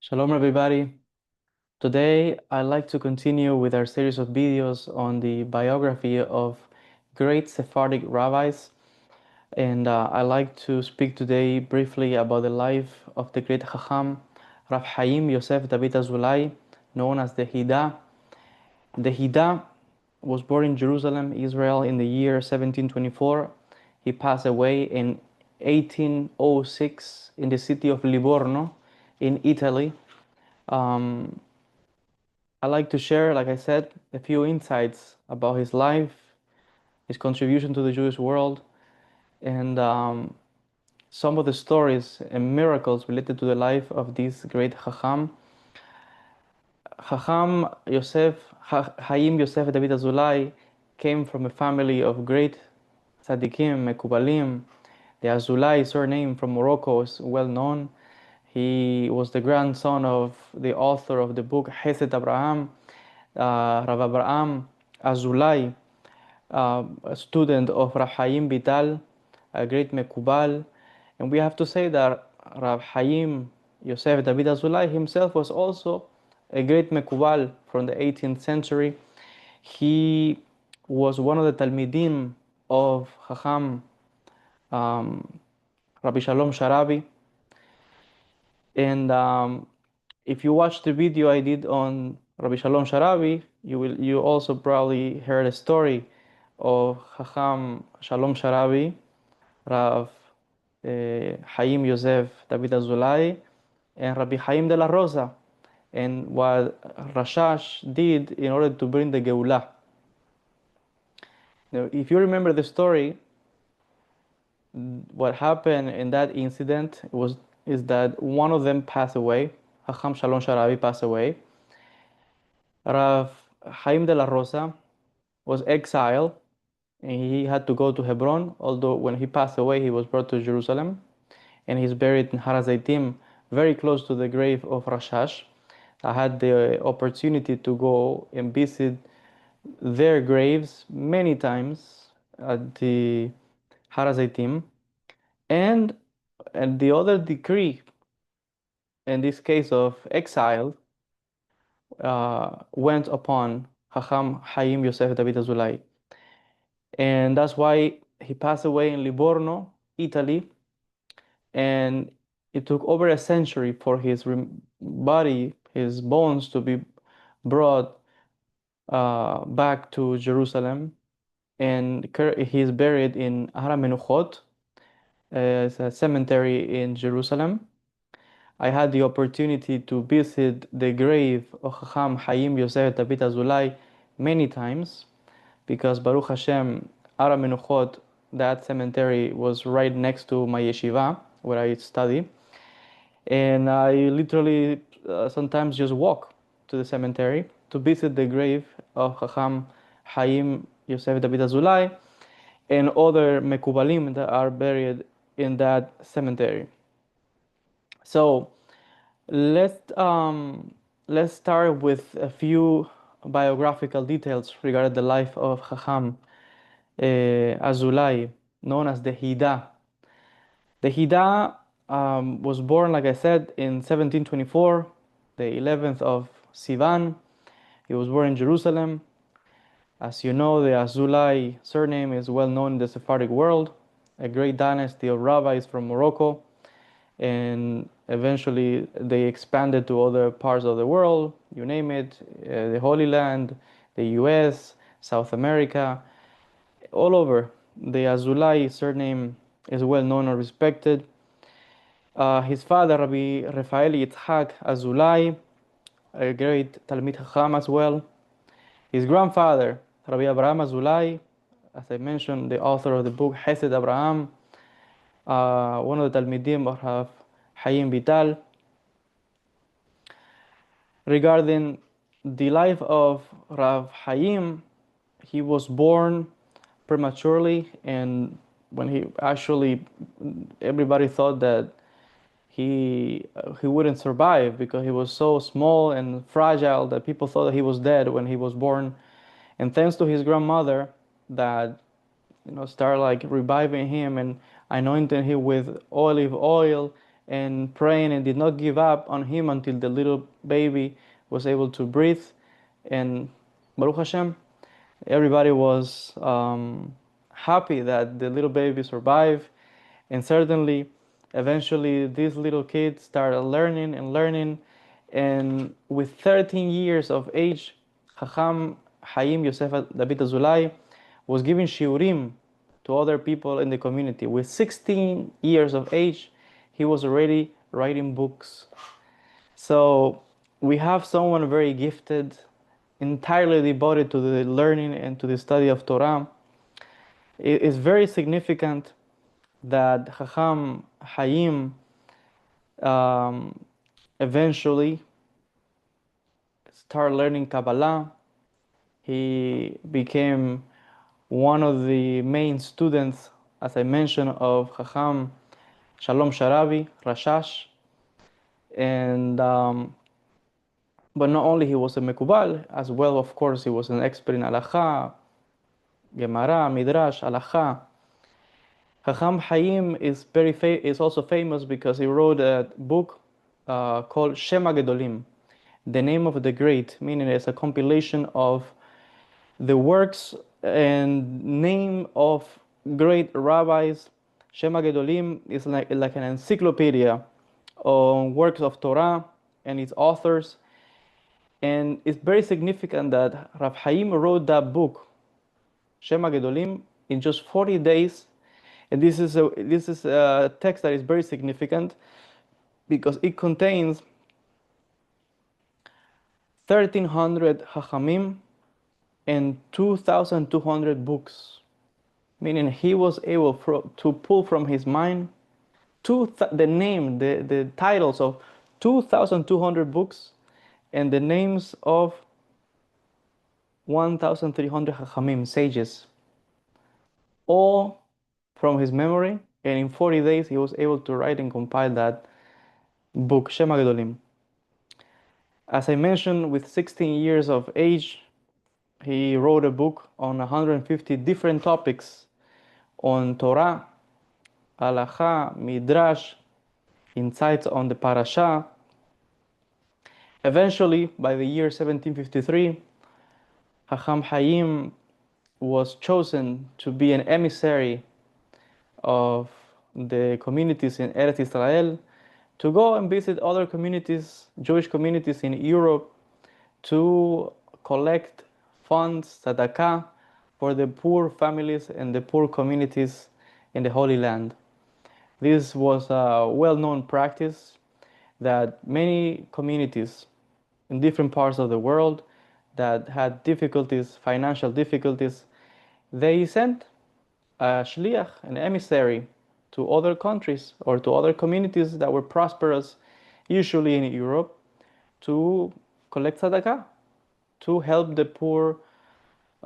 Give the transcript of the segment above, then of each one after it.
Shalom everybody. Today I'd like to continue with our series of videos on the biography of great Sephardic rabbis, and I'd like to speak today briefly about the life of the great Chacham Rabbi Haim Yosef David Azulay, known as the Hida. The Hida was born in Jerusalem, Israel in the year 1724. He passed away in 1806 in the city of Livorno in Italy. Um, I like to share, like I said, a few insights about his life, his contribution to the Jewish world, and some of the stories and miracles related to the life of this great Chacham. Chacham Haim Yosef David Azulay came from a family of great tzadikim, Mekubalim. The Azulay surname from Morocco is well known. He was the grandson of the author of the book Hesed Abraham, Rav Abraham Azulay, a student of Rabbi Haim Vital, a great Mekubal. And we have to say that Rabbi Haim Yosef David Azulay himself was also a great Mekubal from the 18th century. He was one of the Talmidim of Chacham Rabbi Shalom Sharabi. And if you watch the video I did on Rabbi Shalom Sharabi, you also probably heard a story of Chacham Shalom Sharabi, Rav Haim Yosef David Azulay, and Rabbi Haim de la Rosa, and what Rashash did in order to bring the Geulah. Now, if you remember the story, what happened in that incident is that one of them passed away. Chacham Shalom Sharabi passed away. Rav Haim de la Rosa was exiled and he had to go to Hebron, although when he passed away he was brought to Jerusalem and he's buried in Har HaZeitim, very close to the grave of Rashash. I had the opportunity to go and visit their graves many times at the Har HaZeitim. And the other decree, in this case of exile, went upon Chacham Haim Yosef David Azulay. And that's why he passed away in Livorno, Italy. And it took over a century for his body, his bones, to be brought back to Jerusalem. And he is buried in Har HaMenuchot, it's a cemetery in Jerusalem. I had the opportunity to visit the grave of Chacham Haim Yosef David Azulay many times because Baruch Hashem, Har HaMenuchot, that cemetery was right next to my yeshiva where I study. And I literally sometimes just walk to the cemetery to visit the grave of Chacham Haim Yosef David Azulay and other Mekubalim that are buried in that cemetery. So let's start with a few biographical details regarding the life of Chacham Azulay, known as the Hida. The Hida was born, like I said, in 1724, the 11th of Sivan. He was born in Jerusalem. As you know, the Azulay surname is well known in the Sephardic world, a great dynasty of rabbis from Morocco, and eventually they expanded to other parts of the world, you name it, the Holy Land, the US, South America, all over. The Azulay surname is well known and respected. His father, Rabbi Rafael Yitzhak Azulay, a great Talmid Chacham as well. His grandfather, Rabbi Abraham Azulay, as I mentioned, the author of the book Hesed Abraham, one of the Talmidim of Rav Haim Vital. Regarding the life of Rav Haim, he was born prematurely, and when he actually, everybody thought that he wouldn't survive because he was so small and fragile that people thought that he was dead when he was born. And thanks to his grandmother that started like reviving him and anointing him with olive oil and praying and did not give up on him until the little baby was able to breathe. And Baruch Hashem, everybody was happy that the little baby survived. And certainly, eventually, these little kids started learning and learning. And with 13 years of age, Chacham Haim Yosef David Azulay was giving shiurim to other people in the community. With 16 years of age, he was already writing books. So we have someone very gifted, entirely devoted to the learning and to the study of Torah. It is very significant that Chacham Haim eventually started learning Kabbalah. He became one of the main students, as I mentioned, of Chacham Shalom Sharabi, Rashash. And but not only he was a Mekubal, as well, of course, he was an expert in Halacha, Gemara, Midrash, Halacha. Chacham Haim is is also famous because he wrote a book called Shema Gedolim, the name of the great, meaning it's a compilation of the works and name of great rabbis. Shema Gedolim is like an encyclopedia on works of Torah and its authors. And it's very significant that Rav Haim wrote that book, Shema Gedolim, in just 40 days. And this is a text that is very significant because it contains 1,300 Chachamim and 2,200 books, meaning he was able to pull from his mind the titles of 2,200 books and the names of 1,300 Chachamim, sages, all from his memory. And in 40 days, he was able to write and compile that book, Shema Gedolim. As I mentioned, with 16 years of age, he wrote a book on 150 different topics on Torah, Halacha, Midrash, insights on the Parasha. Eventually, by the year 1753, Chacham Haim was chosen to be an emissary of the communities in Eretz Israel to go and visit other communities, Jewish communities in Europe, to collect funds, tzedakah, for the poor families and the poor communities in the Holy Land. This was a well-known practice that many communities in different parts of the world that had difficulties, financial difficulties, they sent a shliach, an emissary, to other countries or to other communities that were prosperous, usually in Europe, to collect tzedakah, to help the poor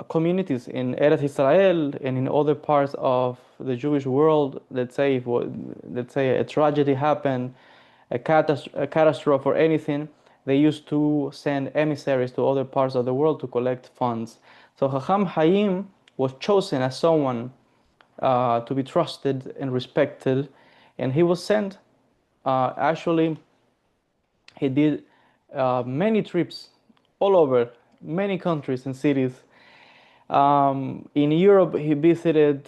communities in Eretz Israel and in other parts of the Jewish world. Let's say a tragedy happened, a catastrophe or anything, they used to send emissaries to other parts of the world to collect funds. So Chacham Haim was chosen as someone to be trusted and respected, and he was sent. Actually, he did many trips all over many countries and cities. In Europe, he visited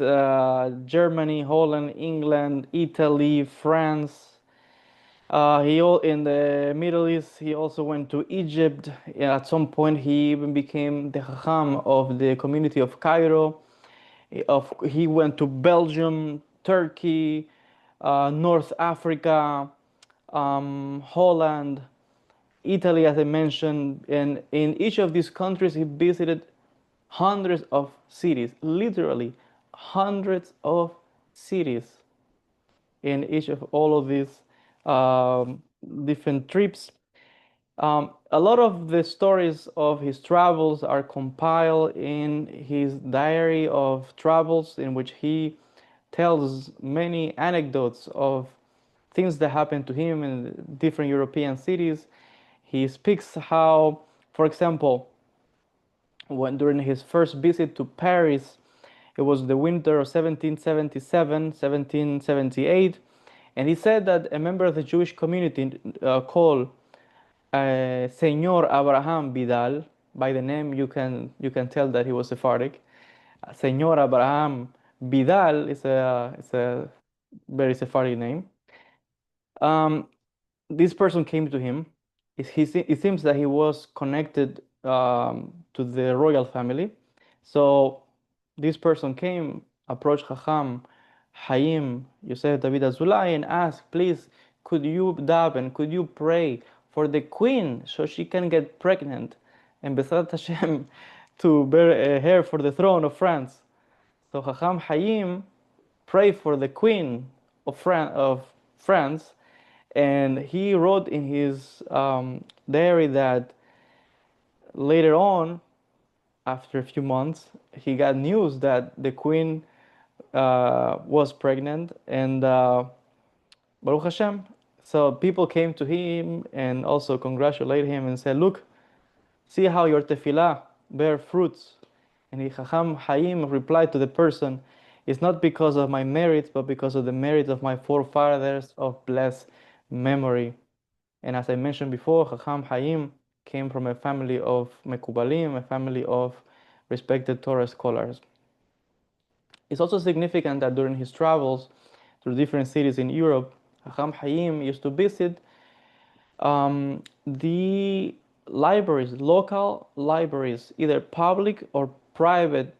Germany, Holland, England, Italy, France. In the Middle East, he also went to Egypt. At some point, he even became the Chacham of the community of Cairo. He went to Belgium, Turkey, North Africa, Holland, Italy, as I mentioned. And in each of these countries, he visited hundreds of cities, literally hundreds of cities in each of all of these different trips. A lot of the stories of his travels are compiled in his diary of travels, in which he tells many anecdotes of things that happened to him in different European cities. He speaks how, for example, during his first visit to Paris, it was the winter of 1777, 1778, And he said that a member of the Jewish community called Señor Abraham Vidal, by the name you can tell that he was Sephardic. Señor Abraham Vidal is a very Sephardic name. Um, this person came to him. It seems that he was connected to the royal family. So this person came, approached Chacham Haim Yosef David Azulay and asked, please, could you daven, could you pray for the queen so she can get pregnant and Besat Hashem to bear a heir for the throne of France? So Chacham Haim prayed for the queen of France, and he wrote in his diary that later on, after a few months, he got news that the queen was pregnant, and Baruch Hashem. So people came to him and also congratulated him and said, look, see how your tefillah bear fruits. And Chacham Haim replied to the person, it's not because of my merits, but because of the merit of my forefathers of blessed memory. And as I mentioned before, Chacham Haim came from a family of Mekubalim, a family of respected Torah scholars. It's also significant that during his travels through different cities in Europe, Chacham Haim used to visit the libraries, local libraries, either public or private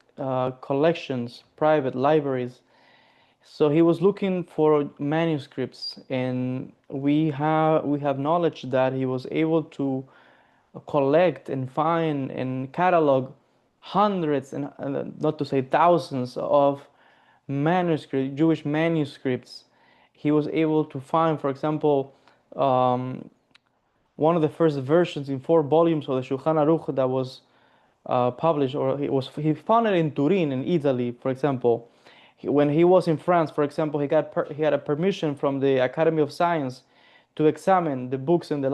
collections, private libraries. So he was looking for manuscripts, and we have knowledge that he was able to collect and find and catalog hundreds and not to say thousands of manuscripts, Jewish manuscripts. He was able to find, for example, one of the first versions in 4 volumes of the Shulchan Aruch that was published, or he found it in Turin, in Italy, for example. When he was in France, for example, he had a permission from the Academy of Science to examine the books in their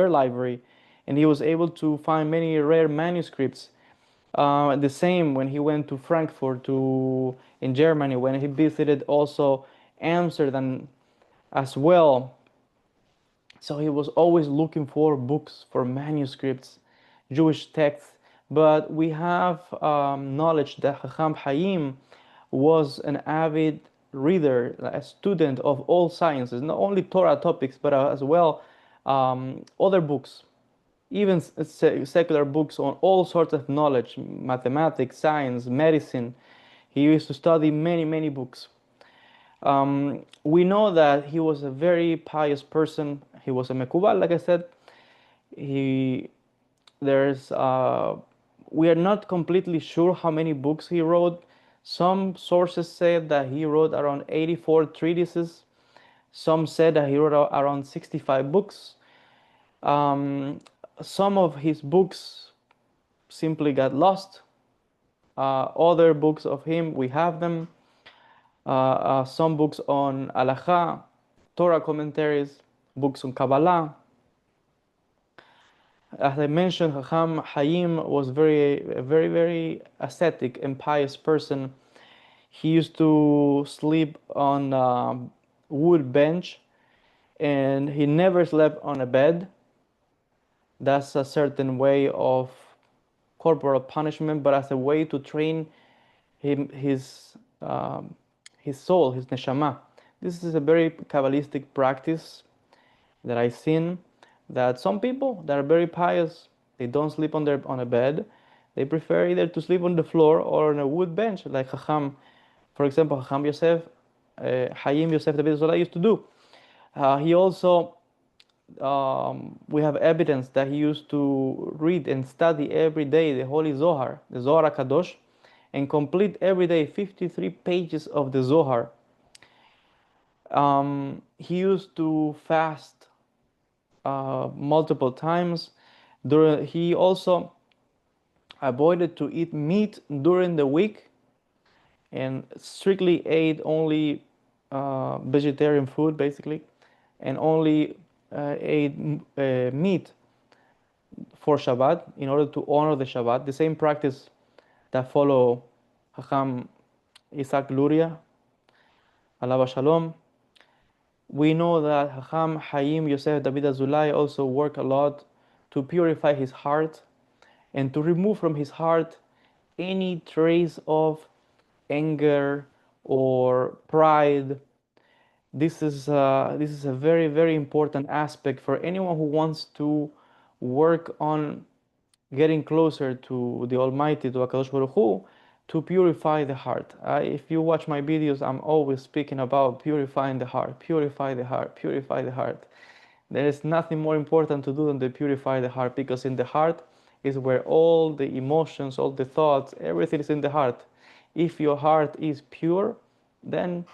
library, and he was able to find many rare manuscripts. The same when he went to Frankfurt, in Germany, when he visited also Amsterdam as well. So he was always looking for books, for manuscripts, Jewish texts. But we have knowledge that Chacham Haim was an avid reader, a student of all sciences, not only Torah topics, but as well other books, even secular books on all sorts of knowledge, mathematics, science, medicine. He used to study many, many books. We know that he was a very pious person. He was a Mekubal, like I said. We are not completely sure how many books he wrote. Some sources say that he wrote around 84 treatises. Some said that he wrote around 65 books. Some of his books simply got lost. Other books of him, we have them. Some books on Halacha, Torah commentaries, books on Kabbalah. As I mentioned, Chacham Haim was a very, very ascetic and pious person. He used to sleep on a wood bench, and he never slept on a bed. That's a certain way of corporal punishment, but as a way to train his soul, his neshama. This is a very Kabbalistic practice that I've seen, that some people that are very pious, they don't sleep on a bed. They prefer either to sleep on the floor or on a wood bench, like Chacham, for example, Chacham Yosef, Haim Yosef David Azulay used to do. He also, we have evidence that he used to read and study every day the Holy Zohar, the Zohar HaKadosh, and complete every day 53 pages of the Zohar. He used to fast multiple times. He also avoided to eat meat during the week and strictly ate only vegetarian food, basically, and only ate meat for Shabbat in order to honor the Shabbat. The same practice that follow Chacham Isaac Luria, Alav Shalom. We know that Hacham Haim Yosef David Azulay also worked a lot to purify his heart and to remove from his heart any trace of anger or pride. This is a very, very important aspect for anyone who wants to work on getting closer to the Almighty, to HaKadosh Baruch Hu, to purify the heart. If you watch my videos, I'm always speaking about purifying the heart, purify the heart, purify the heart. There is nothing more important to do than to purify the heart, because in the heart is where all the emotions, all the thoughts, everything is in the heart. If your heart is pure, then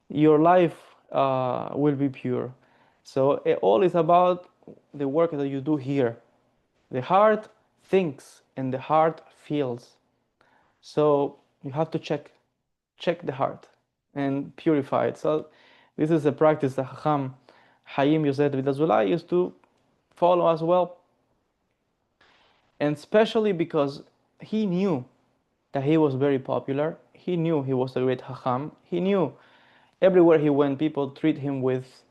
your life will be pure. So it all is about the work that you do here. The heart thinks and the heart feels. So you have to check the heart and purify it. So this is a practice that Hacham Haim Yosef David Azulay used to follow as well. And especially because he knew that he was very popular. He knew he was a great Hacham. He knew everywhere he went, people treat him with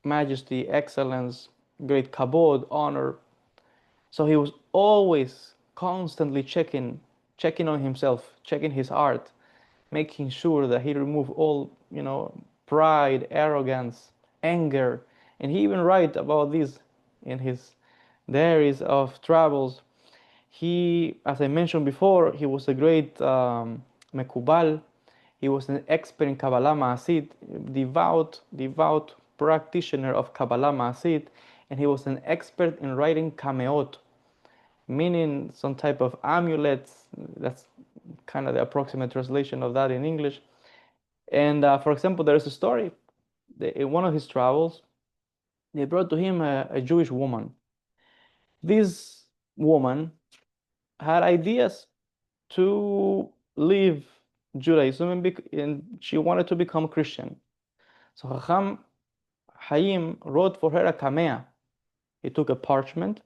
majesty, excellence, great kabod, honor. So he was always constantly checking on himself, checking his art, making sure that he removed all, pride, arrogance, anger. And he even write about this in his diaries of travels. He, as I mentioned before, he was a great Mekubal. He was an expert in Kabbalah Ma'asit, devout practitioner of Kabbalah Ma'asit, and he was an expert in writing kameot, meaning some type of amulets. That's kind of the approximate translation of that in English. And for example, there is a story. In one of his travels, they brought to him a Jewish woman. This woman had ideas to leave Judaism and she wanted to become Christian. So Chacham Haim wrote for her a kamea. He took a parchment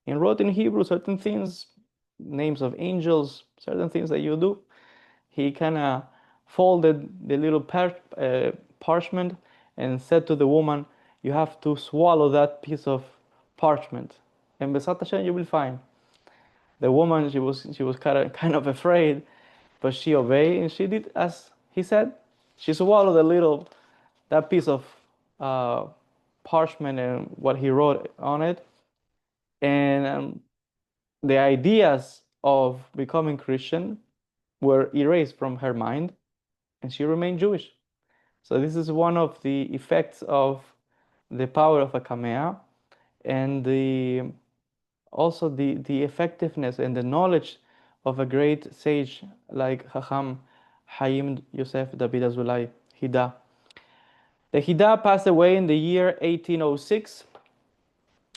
and wrote in Hebrew certain things, names of angels, certain things that you do. He kind of folded the little parchment and said to the woman, "You have to swallow that piece of parchment, and Besat Hashem you will find." The woman, she was kind of afraid, but she obeyed and she did as he said. She swallowed that piece of uh, parchment and what he wrote on it, and the ideas of becoming Christian were erased from her mind, and she remained Jewish. So this is one of the effects of the power of a kamea, and also the effectiveness and the knowledge of a great sage like Chacham Haim Yosef David Azulay Hida. The Hida passed away in the year 1806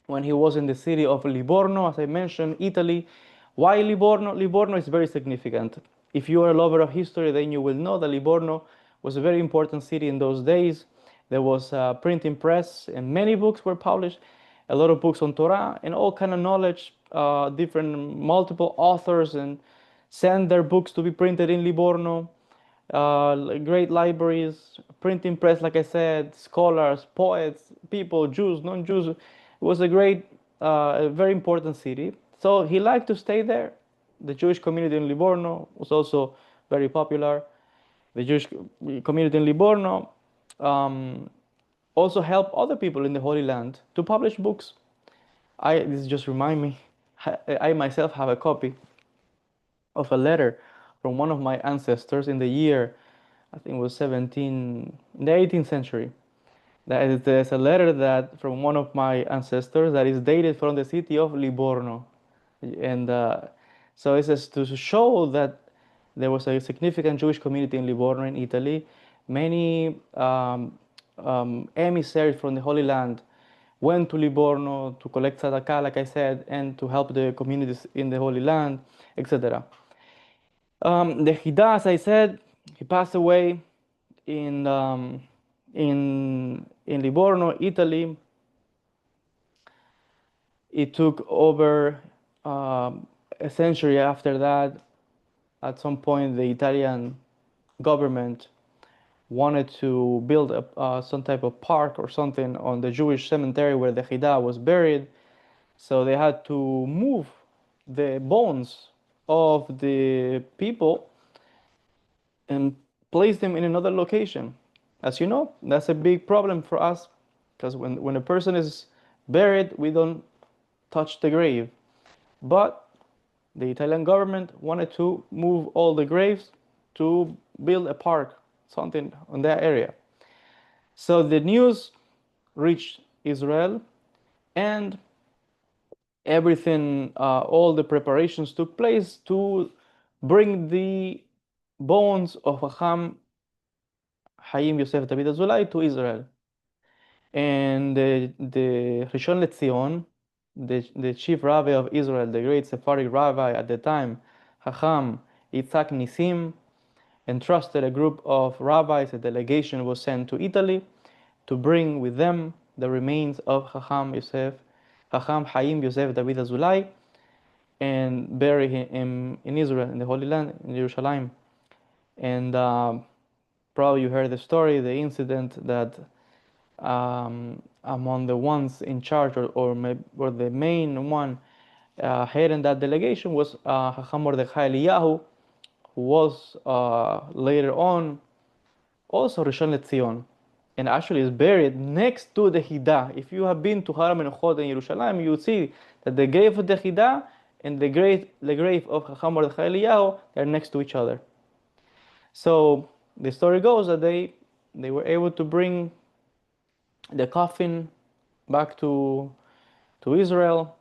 when he was in the city of Livorno, as I mentioned, Italy. Why Livorno? Livorno is very significant. If you are a lover of history, then you will know that Livorno was a very important city in those days. There was a printing press and many books were published, a lot of books on Torah and all kind of knowledge, different multiple authors and sent their books to be printed in Livorno. Great libraries, printing press, like I said, scholars, poets, people, Jews, non-Jews. It was a very important city. So he liked to stay there. The Jewish community in Livorno was also very popular. The Jewish community in Livorno also helped other people in the Holy Land to publish books. This just remind me, I myself have a copy of a letter from one of my ancestors in the year, I think it was in the 18th century. There's a letter that from one of my ancestors that is dated from the city of Livorno, and so it says to show that there was a significant Jewish community in Livorno in Italy. Many emissaries from the Holy Land went to Livorno to collect tzedakah, like I said, and to help the communities in the Holy Land, etc. The Hida, as I said, he passed away in Livorno, Italy. It took over a century after that. At some point, the Italian government wanted to build some type of park or something on the Jewish cemetery where the Chida was buried. So they had to move the bones of the people and place them in another location. As you know, that's a big problem for us because when a person is buried, we don't touch the grave. But the Italian government wanted to move all the graves to build a park, something in that area. So the news reached Israel, and everything, all the preparations took place to bring the bones of Haim Yosef David Azulay to Israel. And the Rishon LeZion, the chief rabbi of Israel, the great Sephardic rabbi at the time, Hacham Yitzhak Nisim, entrusted a group of rabbis. A delegation was sent to Italy to bring with them the remains of Hacham Haim Yosef David Azulay, and bury him in Israel, in the Holy Land, in Jerusalem. And probably you heard the story, the incident that among the ones in charge, or the main one heading that delegation was Hacham Mordechai Eliyahu, who was later on also Rishon LeZion, and actually is buried next to the Hida. If you have been to Har HaMenuchot in Jerusalem, you will see that the grave of the Hida and the grave of Hacham Mordechai Eliyahu, they are next to each other. So the story goes that they were able to bring the coffin back to Israel,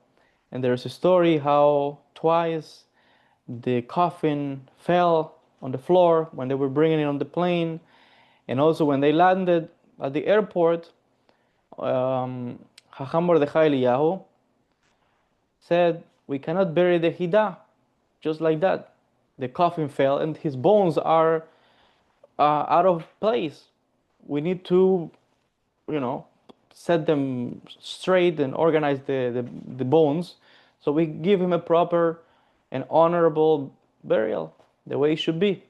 and there's a story how twice the coffin fell on the floor when they were bringing it on the plane, and also when they landed at the airport. Hacham Mordechai Eliyahu said, "We cannot bury the Hida just like that. The coffin fell and his bones are out of place. We need to, set them straight and organize the bones, so we give him a proper and honorable burial, the way it should be."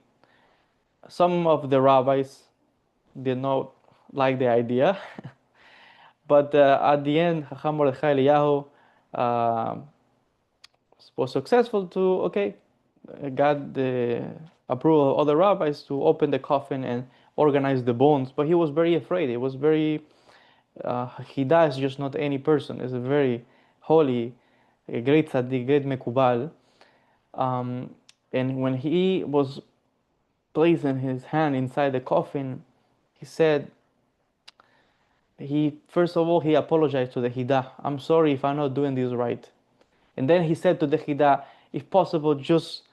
Some of the rabbis did not like the idea, but at the end, Hacham Mordechai Eliyahu was successful to, got the approval of other rabbis to open the coffin and organize the bones. But he was very afraid. It was very, Hida is just not any person. It's a very holy, a great tzaddik, great Mekubal. And when he was placing his hand inside the coffin, he said, first of all, he apologized to the Hida. "I'm sorry if I'm not doing this right." And then he said to the Hida, if possible, just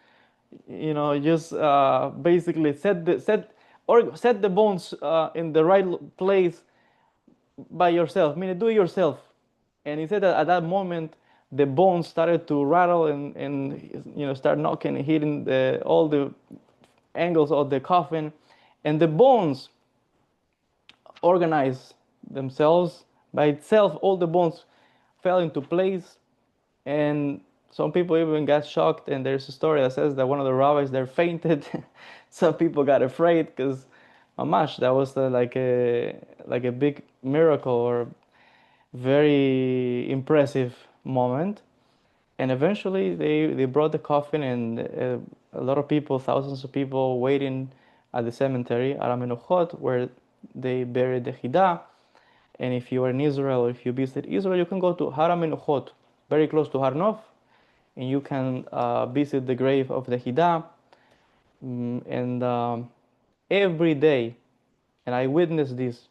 basically set the bones in the right place by yourself. Meaning, do it yourself. And he said that at that moment, the bones started to rattle and start knocking and hitting all the angles of the coffin, and the bones organized themselves by itself. All the bones fell into place, and some people even got shocked. And there's a story that says that one of the rabbis there fainted. Some people got afraid because, mamash, that was like a big miracle or very impressive moment. And eventually they brought the coffin, and a lot of people, thousands of people, waiting at the cemetery, Har HaMenuchot, where they buried the Hida. And if you are in Israel, or if you visit Israel, you can go to Har HaMenuchot, very close to Har Nof, and you can visit the grave of the Hida. And every day, and I witnessed this,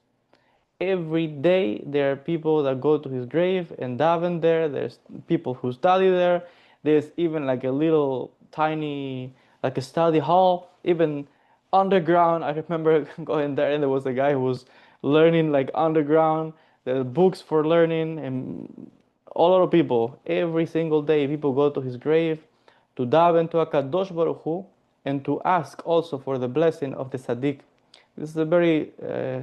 every day there are people that go to his grave and daven there. There's people who study there. There's even like a little tiny, like a study hall, even underground. I remember going there, and there was a guy who was learning like underground. There's books for learning, and a lot of people, every single day, people go to his grave to daven to HaKadosh Baruch Hu, and to ask also for the blessing of the tzaddik. This is a very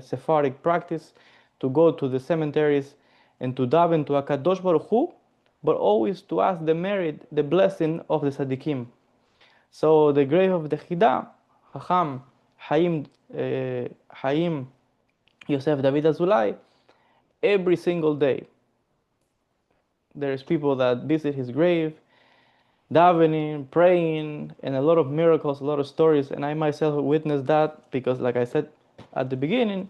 Sephardic practice, to go to the cemeteries and to daven to HaKadosh Baruch Hu, but always to ask the merit, the blessing of the tzaddikim. So the grave of the Hida, Hacham Haim Yosef David Azulay, every single day there's people that visit his grave, davening, praying, and a lot of miracles, a lot of stories. And I myself witnessed that because, like I said at the beginning,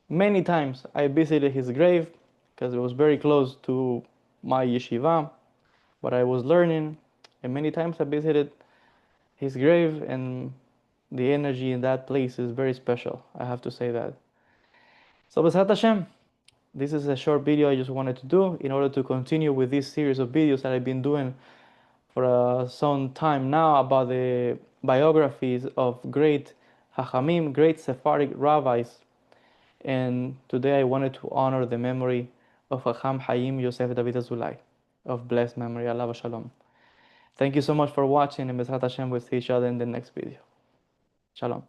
many times I visited his grave because it was very close to my yeshiva, what I was learning. And many times I visited his grave, and the energy in that place is very special. I have to say that. So, B'ezrat Hashem, this is a short video I just wanted to do in order to continue with this series of videos that I've been doing for some time now about the biographies of great Hachamim, great Sephardic rabbis. And today I wanted to honor the memory of Rabbi Haim Yosef David Azulay, of blessed memory. Allah Shalom. Thank you so much for watching, and B'ezrat Hashem, we'll see each other in the next video. Shalom.